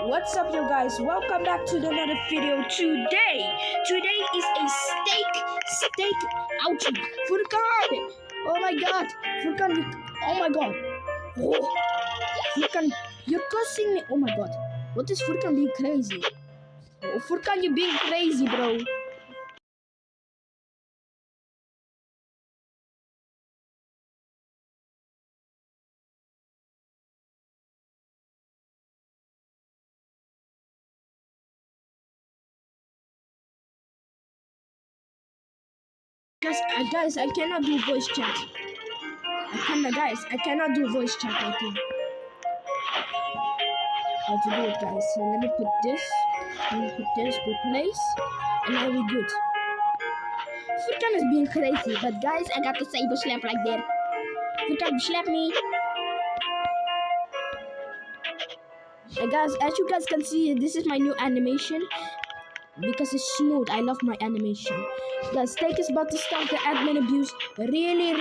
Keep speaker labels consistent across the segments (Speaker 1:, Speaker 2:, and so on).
Speaker 1: What's up, you guys? Welcome back to another video. Today is a steak. Ouchie, Furkan! Oh my God, Furkan! Oh my God! Oh, Furkan, you're cussing me! Oh my God, what is Furkan being crazy? Oh, Furkan, you're being crazy, bro. Guys, I cannot do voice chat. I cannot do voice chat. I think. How to do it, guys? So let me put this. Replace, and now we're good. Furkan is being crazy, but guys, I got the saber slap right there. Furkan, slap me. Guys, as you guys can see, this is my new animation because it's smooth. I love my animation. Guys, Steak is about to start the admin abuse. Really.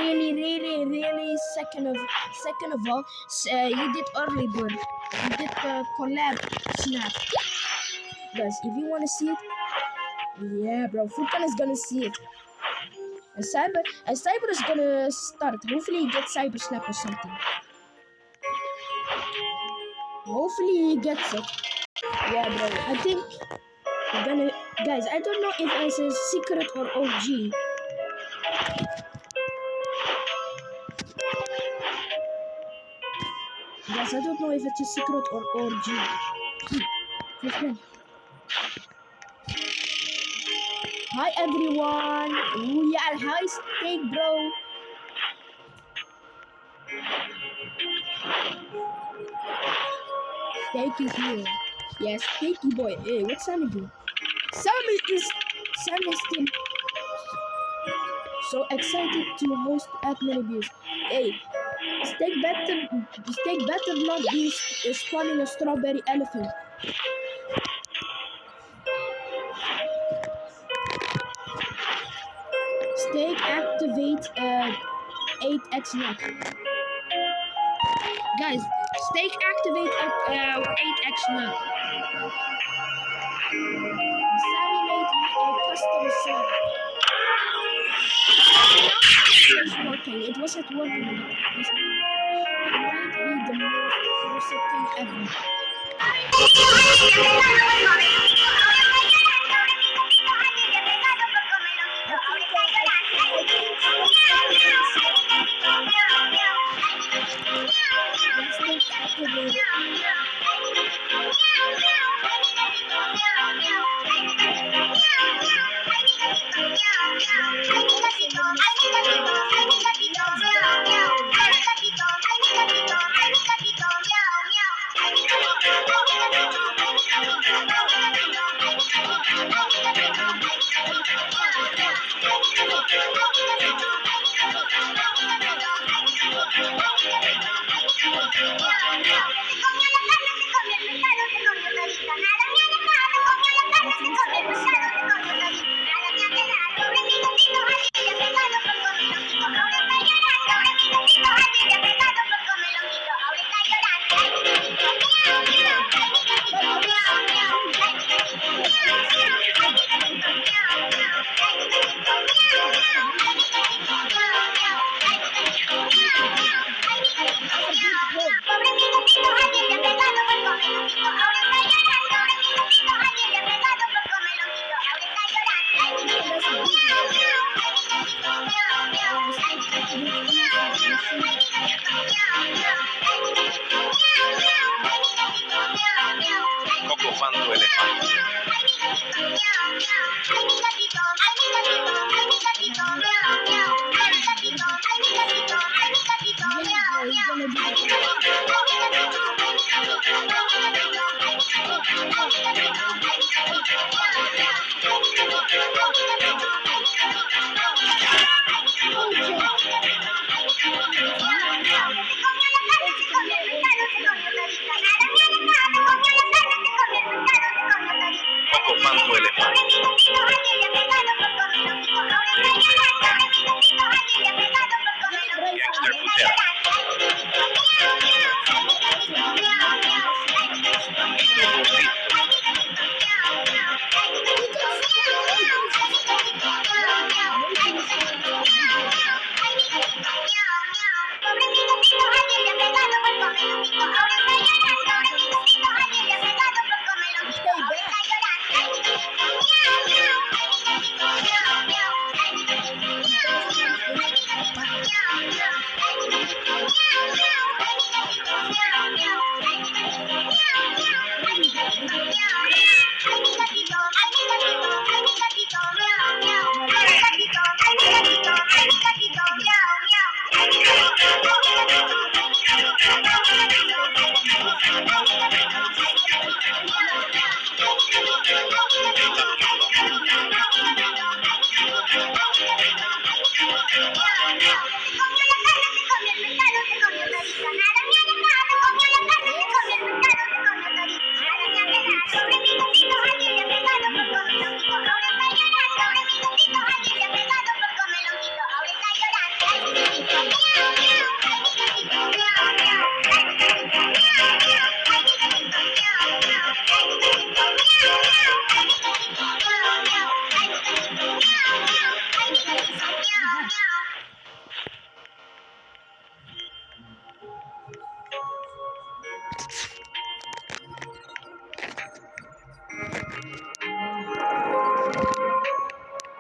Speaker 1: Second of all, you did early bird. You did collab snap. Guys, if you wanna see it, yeah, bro, Furkan is gonna see it. And Cyber is gonna start. Hopefully, he gets Cyber slap or something. Hopefully, he gets it. Yeah, bro. I think we're gonna, guys. I don't know if it's a secret or OG. Guys, I don't know if it's a secret or OG. Hi everyone. Ooh, yeah, hi Steak, bro. Steak is here. Yeah, Steaky boy. Hey, what's Sammy doing? Sammy is still so excited to host admin abuse. Hey, Steak better not be spawning a strawberry elephant. Steak activate 8x knock. Guys, Steak activate at 8x knock. Sammy made me a custom slot. It wasn't working. It might be the most worst thing ever.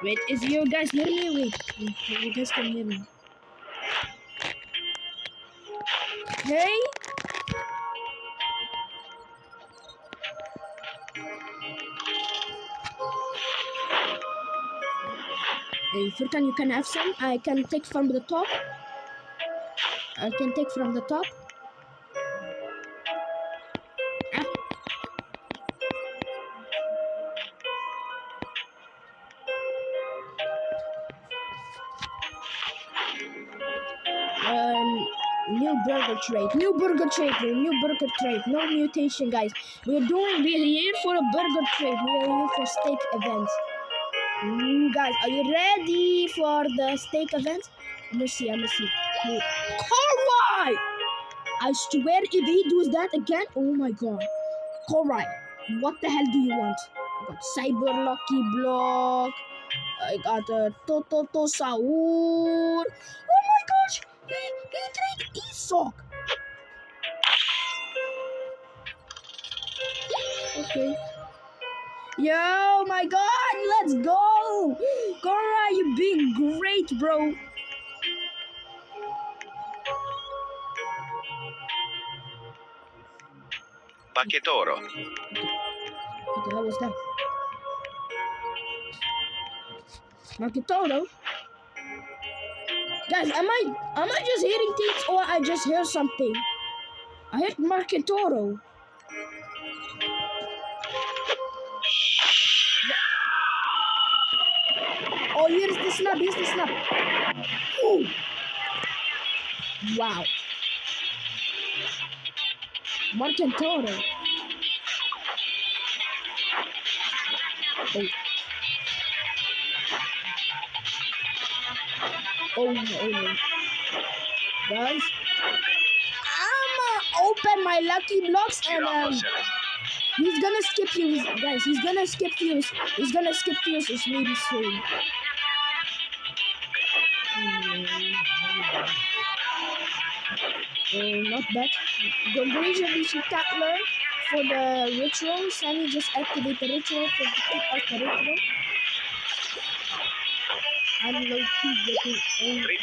Speaker 1: Wait, is you guys hear me? Wait, you guys can hear me. Hey? Hey, Furkan, you can have some. I can take from the top. I can take from the top. Ah. New burger trade. New burger trade. New burger trade. No mutation, guys. We're here for a burger trade. We are here for steak events. Guys, are you ready for the steak event? I'm gonna see. Alright! I swear if he does that again, oh my god. Alright, what the hell do you want? I got Cyber Lucky Block. I got a Tototo Saur. Oh my gosh! He trade Esok. Okay. Yo, my god, let's go! Cora, you being great, bro.
Speaker 2: Paquetoro.
Speaker 1: What the hell was that? Marketoro? Guys, am I just hearing things or I just hear something? I heard Marketoro. Oh, here's the snap. Ooh. Wow. Marketoro. Oh. Oh no. Guys, I'ma open my lucky blocks and he's gonna skip fuse, guys. He's gonna skip fuse. Maybe soon. Not bad. Congratulations, Tatler, for the ritual. Sammy just activate the ritual for the kick off the ritual. I'm low-key getting angry.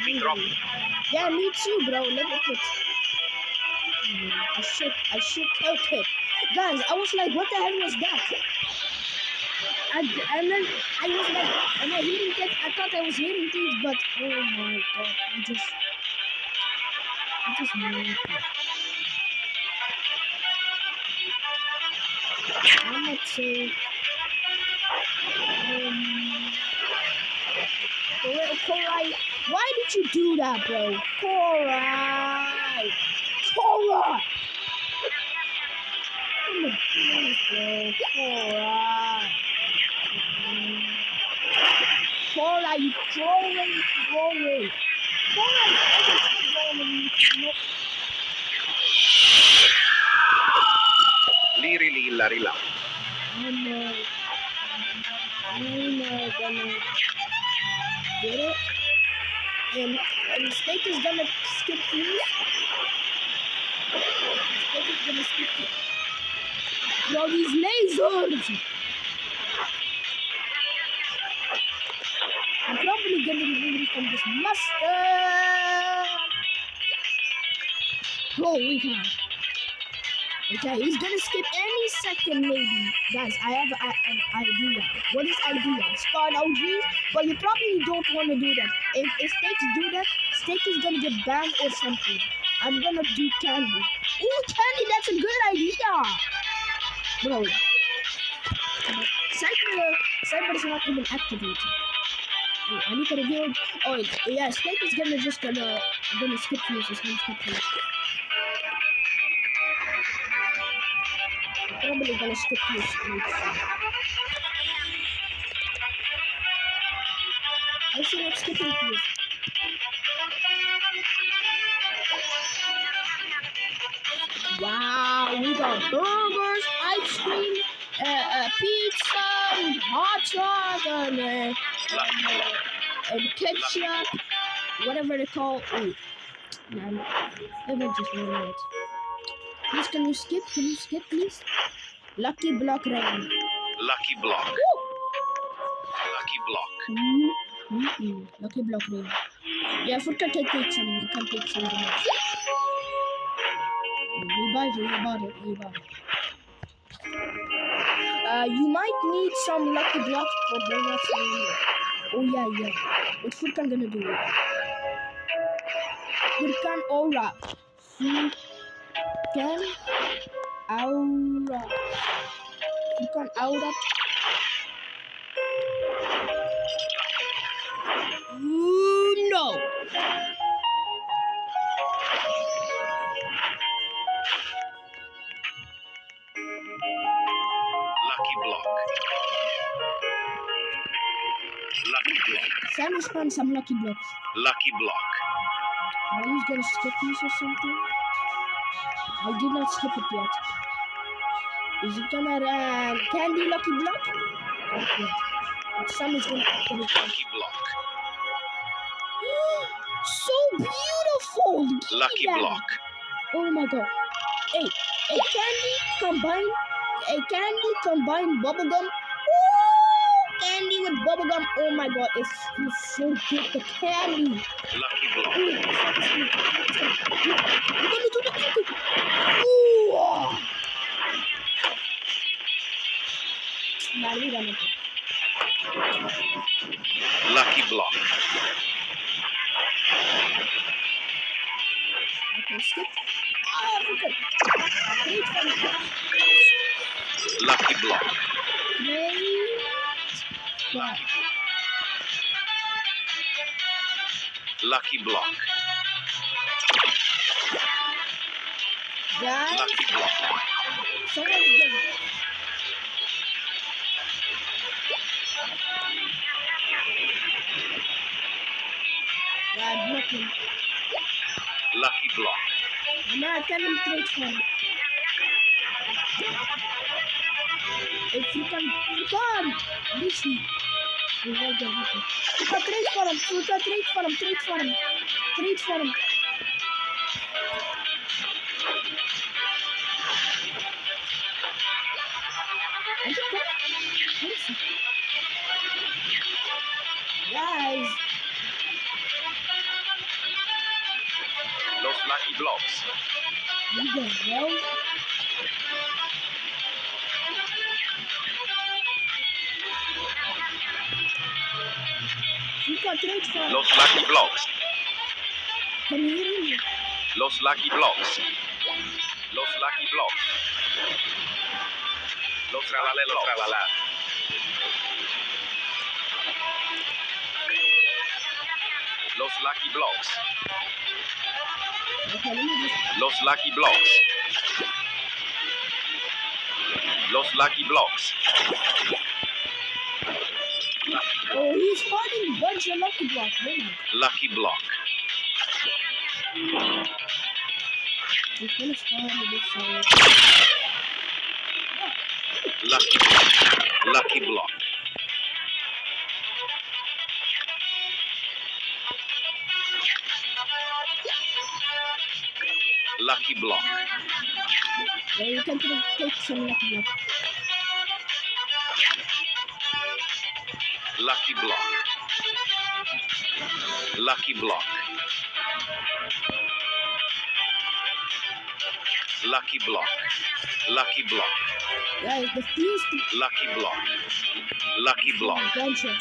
Speaker 1: Yeah, me too, bro. Let me put. I should take it. Guys, I was like, what the hell was that? And then I was like, am I hearing things? I thought I was hearing things, but oh my god, I just knew it. I'm not saying. Korai, why did you do that, bro? Korai! Korai! Oh my goodness, bro. Korai! Korai, you trolling. Korai is always trolling me for no.
Speaker 2: Liri larila.
Speaker 1: I'm gonna get it. And Steak is gonna skip fuse. Bro, these lasers! I'm probably getting hungry from this mustard. Holy cow. Okay, he's gonna skip any second maybe. Guys, I have an idea. What is idea? Spawn OGs? But you probably don't want to do that. If Steaks do that, Steak is gonna get banned or something. I'm gonna do Candy. Ooh, Candy, that's a good idea! Bro. Cyber is not even activated. Oh, I need to reveal. Oh yeah, Steak is gonna skip fuses. Probably gonna skip fuses. I see not skipping fuse. Wow, we got burgers, ice cream, pizza, hot dog, and ketchup, whatever they call. Ooh, man, never just know it. Please, can you skip, please? Lucky block rain.
Speaker 2: Lucky block.
Speaker 1: Woo!
Speaker 2: Lucky block.
Speaker 1: Lucky block rain. Yeah, food can take some. You can take some damage. You bought it. You might need some lucky blocks for the rest of the year. Oh yeah. What food can gonna do? Food can aura. Food can aura. Food can aura. No.
Speaker 2: Lucky block. Lucky block.
Speaker 1: Sam has found some lucky blocks.
Speaker 2: Lucky block.
Speaker 1: Are you gonna skip these or something? I did not skip it yet. Is it gonna candy lucky block? Not yet. But Sam is gonna activate it.
Speaker 2: Lucky block.
Speaker 1: So beautiful! Give me
Speaker 2: Lucky
Speaker 1: that.
Speaker 2: block.
Speaker 1: Oh my god. Hey, a candy combined bubblegum. Candy with bubblegum. Oh my god, it feels so good. The candy.
Speaker 2: Lucky block.
Speaker 1: You're gonna do the epic. Ooh.
Speaker 2: Lucky block.
Speaker 1: Okay, skip. Oh, okay. Great fun.
Speaker 2: Lucky block.
Speaker 1: Great fun.
Speaker 2: Lucky block.
Speaker 1: Guys,
Speaker 2: Lucky block.
Speaker 1: someone's getting. Yeah, blocking.
Speaker 2: Lucky block.
Speaker 1: American great fun. If you can, listen. We will get it. You can trade for him. Trade for him. Guys,
Speaker 2: Los lucky blocks.
Speaker 1: you the hell? You can trade for him.
Speaker 2: Los lucky blocks.
Speaker 1: Can you hear me?
Speaker 2: Los lucky blocks. Los lucky blocks. Los tralalelo tralala. Los lucky blocks.
Speaker 1: Okay, let me just.
Speaker 2: Los lucky blocks. Los lucky blocks.
Speaker 1: Oh, he's finding a bunch of lucky blocks. Oh my.
Speaker 2: Lucky block.
Speaker 1: He's gonna spawn on this side.
Speaker 2: Lucky block. Lucky block. Lucky block.
Speaker 1: Yeah, you can take some lucky blocks.
Speaker 2: Lucky block. Lucky block. Lucky block. Lucky block.
Speaker 1: Guys, the fuse to
Speaker 2: Lucky block. Lucky block.
Speaker 1: adventure.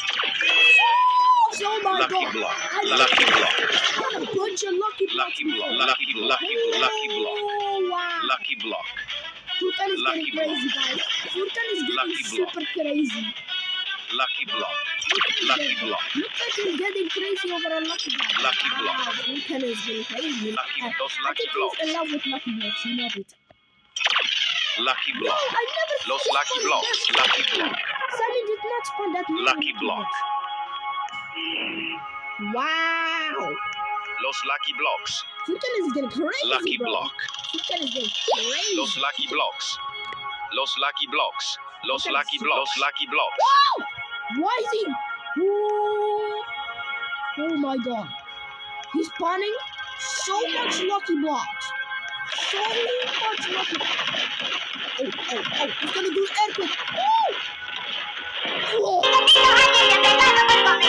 Speaker 1: Oh my
Speaker 2: Lucky
Speaker 1: god!
Speaker 2: block.
Speaker 1: I
Speaker 2: Lucky block.
Speaker 1: found a bunch of lucky blocks.
Speaker 2: Lucky block. Lucky block. Lucky block.
Speaker 1: Oh wow!
Speaker 2: Lucky block.
Speaker 1: Furkan is
Speaker 2: Lucky
Speaker 1: getting crazy, guys. Furkan is getting
Speaker 2: Lucky block.
Speaker 1: super crazy.
Speaker 2: Lucky block.
Speaker 1: Furkan is
Speaker 2: Lucky
Speaker 1: getting-
Speaker 2: block.
Speaker 1: Look at him getting crazy over a lucky block.
Speaker 2: Lucky block.
Speaker 1: Wow, Furkan is getting crazy.
Speaker 2: Lucky-
Speaker 1: I
Speaker 2: those
Speaker 1: think
Speaker 2: lucky
Speaker 1: he's
Speaker 2: blocks.
Speaker 1: in love with lucky blocks. You know it.
Speaker 2: Lucky
Speaker 1: No,
Speaker 2: block.
Speaker 1: I never
Speaker 2: Los
Speaker 1: seen
Speaker 2: lucky
Speaker 1: somebody
Speaker 2: blocks.
Speaker 1: that-
Speaker 2: Lucky block.
Speaker 1: Sammy did not spawn that many
Speaker 2: Lucky block.
Speaker 1: blocks. Wow.
Speaker 2: Los lucky blocks.
Speaker 1: Furkan is getting crazy,
Speaker 2: Lucky
Speaker 1: bro.
Speaker 2: block.
Speaker 1: Furkan is getting crazy.
Speaker 2: Los lucky blocks. Los lucky blocks. Los lucky blocks. Los lucky blocks.
Speaker 1: Wow! Why is he? Oh my god. He's spawning so much lucky blocks. So much lucky. Oh. He's gonna do earthquake. Woo! Whoa.